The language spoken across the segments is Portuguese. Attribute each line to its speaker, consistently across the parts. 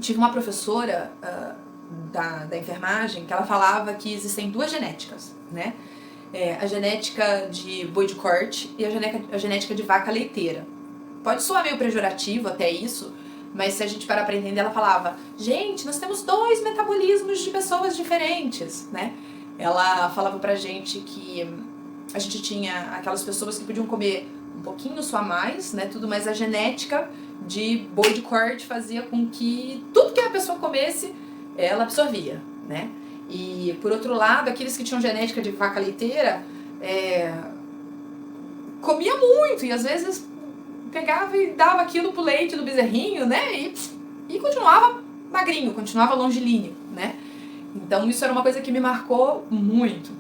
Speaker 1: Tive uma professora da enfermagem que ela falava que existem duas genéticas, né? A genética de boi de corte e a genética de vaca leiteira. Pode soar meio pejorativo até isso, mas se a gente parar pra entender, ela falava: gente, nós temos dois metabolismos de pessoas diferentes, né? Ela falava pra gente que a gente tinha aquelas pessoas que podiam comer um pouquinho só a mais, né? Tudo, mas a genética de boi de corte fazia com que tudo que a pessoa comesse, ela absorvia, né? E, por outro lado, aqueles que tinham genética de vaca leiteira comia muito e às vezes pegava e dava aquilo pro leite do bezerrinho, né? E continuava magrinho, continuava longilíneo, né? Então isso era uma coisa que me marcou muito.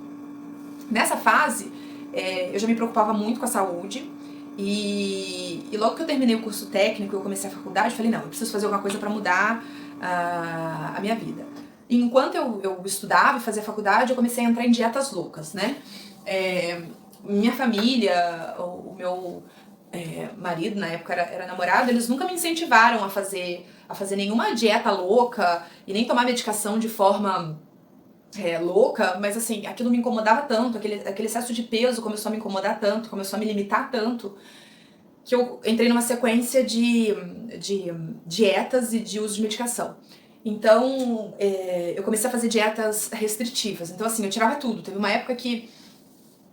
Speaker 1: Nessa fase, eu já me preocupava muito com a saúde e logo que eu terminei o curso técnico, eu comecei a faculdade, eu falei, não, eu preciso fazer alguma coisa para mudar a minha vida. E enquanto eu estudava e fazia faculdade, eu comecei a entrar em dietas loucas, né? Minha família, o meu marido, na época era namorado, eles nunca me incentivaram a fazer nenhuma dieta louca e nem tomar medicação de forma louca, mas assim, aquilo me incomodava tanto, aquele excesso de peso começou a me incomodar tanto, começou a me limitar tanto, que eu entrei numa sequência de dietas e de uso de medicação. Então, eu comecei a fazer dietas restritivas. Então, assim, eu tirava tudo. Teve uma época que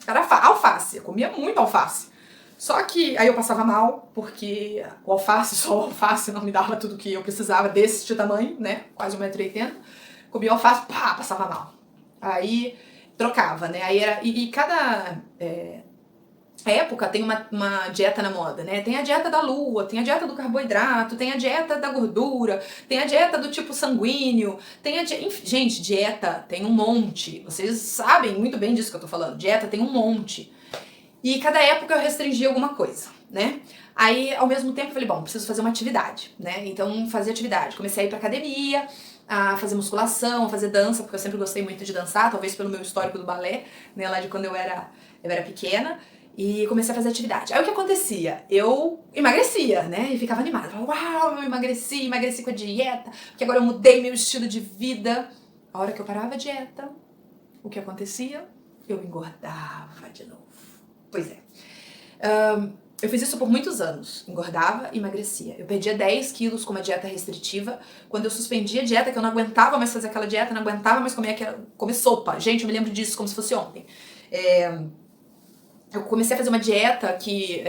Speaker 1: era alface, eu comia muito alface. Só que aí eu passava mal, porque o alface, só o alface não me dava tudo que eu precisava desse tamanho, né? Quase 1,80 m. Comia alface, pá, passava mal. Aí trocava, né? Aí era. E cada época tem uma dieta na moda, né? Tem a dieta da lua, tem a dieta do carboidrato, tem a dieta da gordura, tem a dieta do tipo sanguíneo, tem enfim, gente, dieta tem um monte. Vocês sabem muito bem disso que eu tô falando. Dieta tem um monte. E cada época eu restringia alguma coisa, né? Aí, ao mesmo tempo, eu falei, bom, preciso fazer uma atividade, né? Então, fazia atividade. Comecei a ir pra academia, a fazer musculação, a fazer dança, porque eu sempre gostei muito de dançar, talvez pelo meu histórico do balé, né? Lá de quando eu era pequena. E comecei a fazer atividade. Aí o que acontecia? Eu emagrecia, né? E ficava animada. Falava, uau, eu emagreci com a dieta, porque agora eu mudei meu estilo de vida. A hora que eu parava a dieta, o que acontecia? Eu engordava de novo. Pois é. Eu fiz isso por muitos anos. Engordava e emagrecia. Eu perdia 10 quilos com uma dieta restritiva. Quando eu suspendi a dieta, que eu não aguentava mais fazer aquela dieta, não aguentava mais comer sopa. Gente, eu me lembro disso como se fosse ontem. Eu comecei a fazer uma dieta que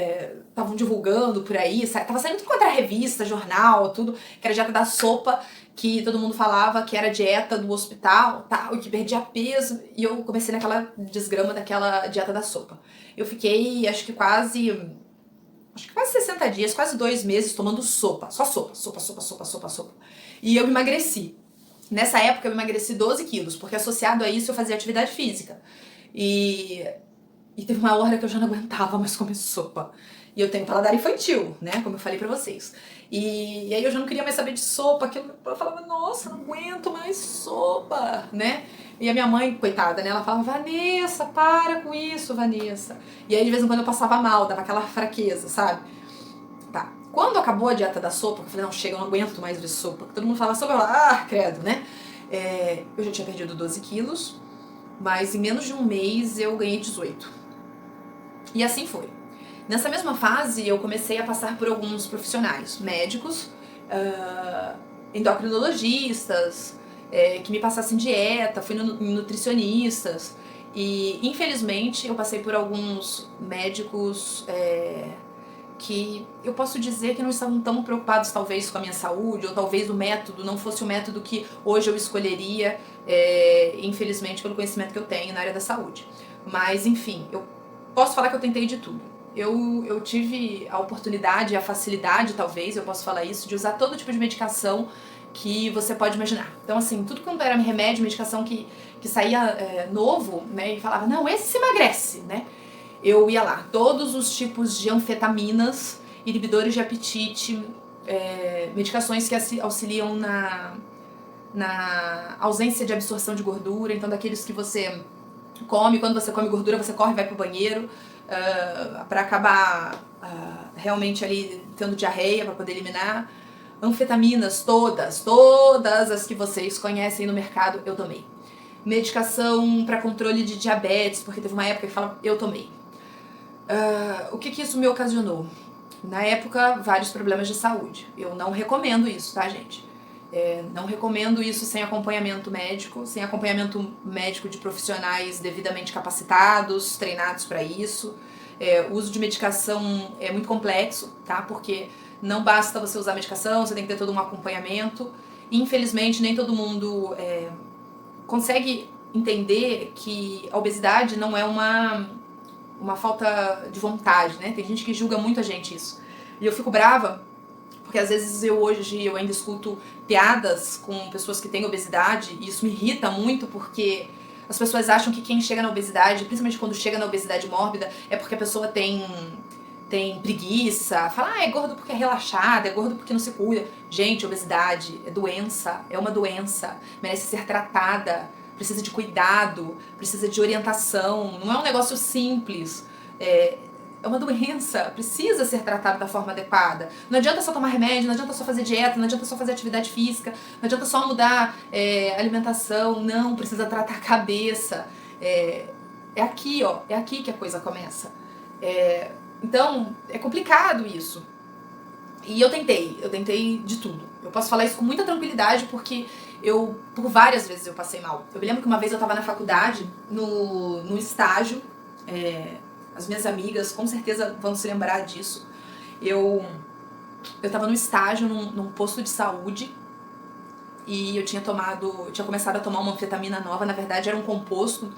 Speaker 1: estavam divulgando por aí, tava saindo tudo quanto era revista, jornal, tudo, que era a dieta da sopa, que todo mundo falava que era dieta do hospital, tal, e que perdia peso, e eu comecei naquela desgrama daquela dieta da sopa. Eu fiquei, acho que quase 60 dias, quase 2 meses tomando sopa, só sopa. E eu emagreci. Nessa época eu emagreci 12 quilos, porque associado a isso eu fazia atividade física. E teve uma hora que eu já não aguentava mais comer sopa. E eu tenho paladar infantil, né? Como eu falei pra vocês. E aí eu já não queria mais saber de sopa. Eu falava, nossa, não aguento mais sopa, né? E a minha mãe, coitada, né? Ela falava, Vanessa, para com isso, Vanessa. E aí de vez em quando eu passava mal, dava aquela fraqueza, sabe? Tá. Quando acabou a dieta da sopa, eu falei, não, chega, eu não aguento mais ver sopa. Todo mundo fala sopa, eu falava, credo, né? Eu já tinha perdido 12 quilos, mas em menos de um mês eu ganhei 18. E assim foi. Nessa mesma fase, eu comecei a passar por alguns profissionais, médicos, endocrinologistas, que me passassem dieta, fui em nutricionistas. E, infelizmente, eu passei por alguns médicos que eu posso dizer que não estavam tão preocupados, talvez, com a minha saúde, ou talvez o método não fosse o método que hoje eu escolheria, infelizmente, pelo conhecimento que eu tenho na área da saúde. Mas, enfim, eu posso falar que eu tentei de tudo. Eu tive a oportunidade, a facilidade, talvez, eu posso falar isso, de usar todo tipo de medicação que você pode imaginar. Então, assim, tudo quanto era remédio, medicação que saía novo, né, e falava, não, esse se emagrece, né? Eu ia lá, todos os tipos de anfetaminas, inibidores de apetite, medicações que auxiliam na ausência de absorção de gordura, então daqueles que você come, quando você come gordura, você corre e vai pro banheiro, pra acabar realmente ali tendo diarreia, pra poder eliminar. Anfetaminas, todas as que vocês conhecem no mercado, eu tomei. Medicação para controle de diabetes, porque teve uma época que fala, eu tomei. O que isso me ocasionou? Na época, vários problemas de saúde. Eu não recomendo isso, tá, gente? Não recomendo isso sem acompanhamento médico de profissionais devidamente capacitados, treinados para isso. O uso de medicação é muito complexo, tá? Porque não basta você usar medicação, você tem que ter todo um acompanhamento. Infelizmente, nem todo mundo consegue entender que a obesidade não é uma falta de vontade, né? Tem gente que julga muito a gente isso. E eu fico brava, porque às vezes hoje eu ainda escuto piadas com pessoas que têm obesidade, e isso me irrita muito, porque as pessoas acham que quem chega na obesidade, principalmente quando chega na obesidade mórbida, é porque a pessoa tem preguiça, fala, é gordo porque é relaxado, é gordo porque não se cuida. Gente, obesidade é doença, é uma doença, merece ser tratada, precisa de cuidado, precisa de orientação, não é um negócio simples. É uma doença, precisa ser tratada da forma adequada. Não adianta só tomar remédio, não adianta só fazer dieta, não adianta só fazer atividade física, não adianta só mudar alimentação, não, precisa tratar a cabeça. É aqui, ó, é aqui que a coisa começa. Então, é complicado isso. E eu tentei de tudo. Eu posso falar isso com muita tranquilidade porque por várias vezes eu passei mal. Eu me lembro que uma vez eu tava na faculdade, no estágio, as minhas amigas com certeza vão se lembrar disso. Eu tava no estágio num posto de saúde e eu tinha começado a tomar uma anfetamina nova, na verdade era um composto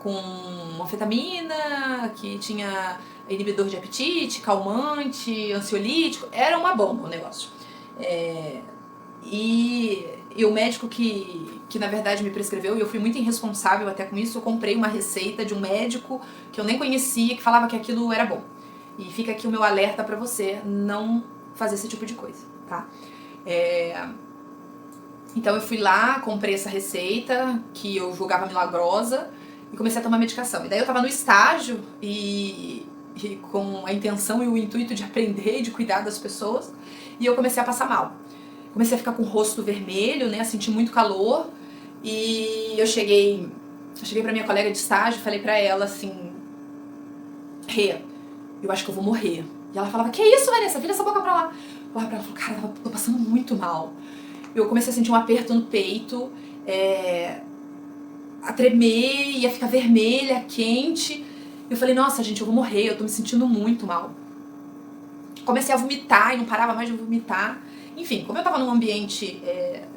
Speaker 1: com anfetamina, que tinha inibidor de apetite, calmante, ansiolítico, era uma bomba o negócio. E o médico que na verdade me prescreveu, e eu fui muito irresponsável até com isso, eu comprei uma receita de um médico que eu nem conhecia, que falava que aquilo era bom. E fica aqui o meu alerta pra você não fazer esse tipo de coisa, tá? Então eu fui lá, comprei essa receita, que eu julgava milagrosa, e comecei a tomar medicação. E daí eu tava no estágio, e com a intenção e o intuito de aprender e de cuidar das pessoas, e eu comecei a passar mal. Comecei a ficar com o rosto vermelho, né, a sentir muito calor, e eu cheguei pra minha colega de estágio e falei pra ela assim, Rê, eu acho que eu vou morrer. E ela falava, que isso, Vanessa, vira essa boca pra lá. Eu olhava pra ela e falei, cara, tô passando muito mal. Eu comecei a sentir um aperto no peito, a tremer, ia ficar vermelha, quente. Eu falei, nossa, gente, eu vou morrer, eu tô me sentindo muito mal. Comecei a vomitar e não parava mais de vomitar. Enfim, como eu tava num ambiente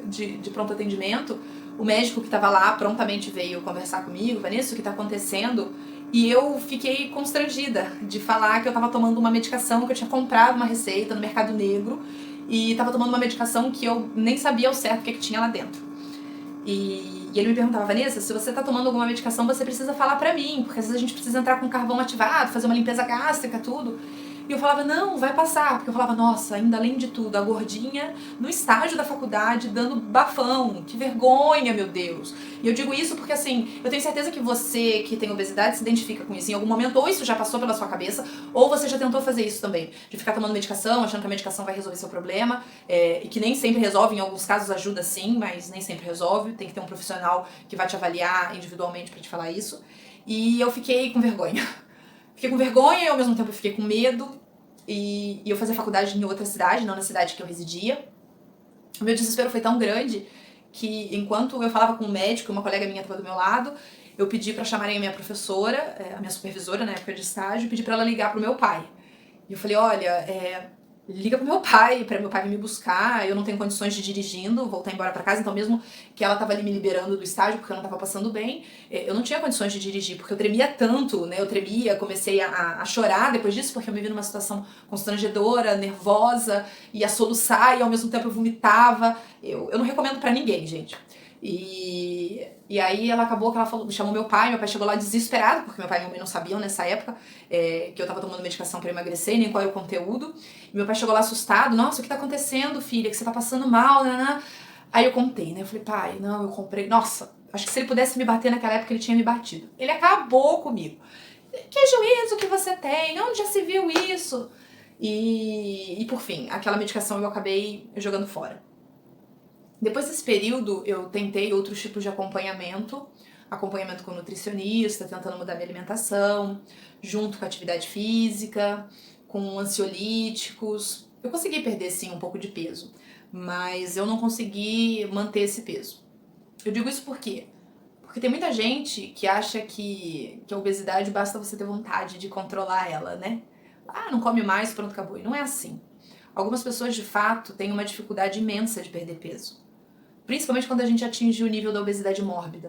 Speaker 1: de pronto atendimento, o médico que tava lá prontamente veio conversar comigo, Vanessa, o que tá acontecendo? E eu fiquei constrangida de falar que eu tava tomando uma medicação, que eu tinha comprado uma receita no mercado negro, e tava tomando uma medicação que eu nem sabia ao certo o que tinha lá dentro. E ele me perguntava, Vanessa, se você tá tomando alguma medicação, você precisa falar pra mim, porque às vezes a gente precisa entrar com carvão ativado, fazer uma limpeza gástrica, tudo. E eu falava, não, vai passar. Porque eu falava, nossa, ainda além de tudo, a gordinha no estágio da faculdade dando bafão. Que vergonha, meu Deus. E eu digo isso porque, assim, eu tenho certeza que você que tem obesidade se identifica com isso em algum momento. Ou isso já passou pela sua cabeça, ou você já tentou fazer isso também. De ficar tomando medicação, achando que a medicação vai resolver seu problema. E que nem sempre resolve, em alguns casos ajuda sim, mas nem sempre resolve. Tem que ter um profissional que vai te avaliar individualmente pra te falar isso. E eu fiquei com vergonha. Fiquei com vergonha e ao mesmo tempo eu fiquei com medo. E eu fazia faculdade em outra cidade, não na cidade que eu residia. O meu desespero foi tão grande que enquanto eu falava com um médico, uma colega minha estava do meu lado, eu pedi para chamarem a minha professora, a minha supervisora na época de estágio, e pedi para ela ligar pro meu pai. E eu falei, olha, liga pro meu pai, pra meu pai vir me buscar, eu não tenho condições de ir dirigindo, voltar embora pra casa, então mesmo que ela tava ali me liberando do estágio, porque eu não tava passando bem, eu não tinha condições de dirigir, porque eu tremia tanto, né, eu tremia, comecei a chorar depois disso, porque eu me vi numa situação constrangedora, nervosa, ia soluçar e ao mesmo tempo eu vomitava, eu não recomendo pra ninguém, gente. E aí ela acabou que ela chamou meu pai chegou lá desesperado, porque meu pai e minha mãe não sabiam nessa época que eu tava tomando medicação pra emagrecer, nem qual era o conteúdo. E meu pai chegou lá assustado, nossa, o que tá acontecendo, filha, que você tá passando mal, né? Aí eu contei, né, eu falei, pai, não, eu comprei, nossa, acho que se ele pudesse me bater naquela época, ele tinha me batido. Ele acabou comigo. Que juízo que você tem, onde já se viu isso? E por fim, aquela medicação eu acabei jogando fora. Depois desse período, eu tentei outros tipos de acompanhamento com nutricionista, tentando mudar minha alimentação, junto com atividade física, com ansiolíticos. Eu consegui perder sim um pouco de peso, mas eu não consegui manter esse peso. Eu digo isso por quê? Porque tem muita gente que acha que a obesidade basta você ter vontade de controlar ela, né? Ah, não come mais, pronto, acabou. E não é assim. Algumas pessoas, de fato, têm uma dificuldade imensa de perder peso. Principalmente quando a gente atinge o nível da obesidade mórbida.